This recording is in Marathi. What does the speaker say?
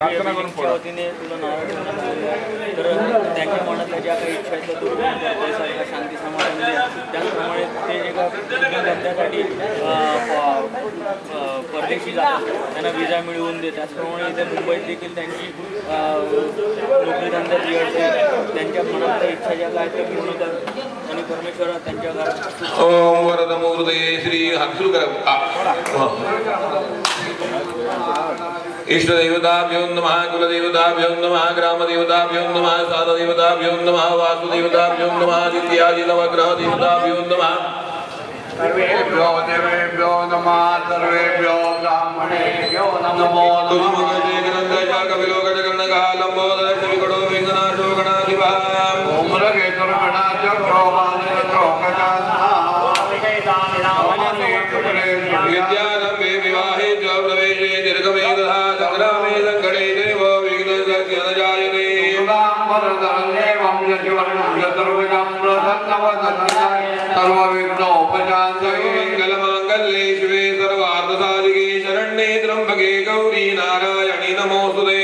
वतीने तुला नारळ तर त्यांच्या मनातल्या ज्या काही इच्छा आहेत त्या दूर करण्यासाठी शांती समाधान दे. त्याचप्रमाणे ते जे का धंद्यासाठी परदेशी जातात त्यांना विजा मिळवून दे. त्याचप्रमाणे इथे मुंबईत देखील त्यांची नोकरी धंद्यात येते. त्यांच्या मनातल्या इच्छा ज्या काय त्या पूर्ण कर आणि परमेश्वरा त्यांच्या घरात ओम वरदमूर्तये श्री हातसुल करा. इष्टदेवताभ्यो नमः कुलदेवताभ्यो नमः ग्रामदेवताभ्यो नमः साधदेवताभ्यो नमः वासुदेवताभ्यो नमः आदित्यादि नवग्रह देवताभ्यो नमः. सर्वेभ्यो देवेभ्यो नमः. सर्वेभ्यो ब्राह्मणेभ्यो नमो नमः. कपिलो गजगणः लंबोदर शिविकडो वेंगनाशो गणाधिपः. ओम रगेश्वर गणाध्य प्रोमाने प्रोकटानः. विद्यारंभे विवाहे च प्रवेशे दीर्घमे तथा संग्रामे संकटे देव विघ्नस्य न जायते. मंगलमांगल्ये शिवे सर्वार्थसाधिके शरण्ये त्र्यंबके गौरी नारायणी नमोस्तुते.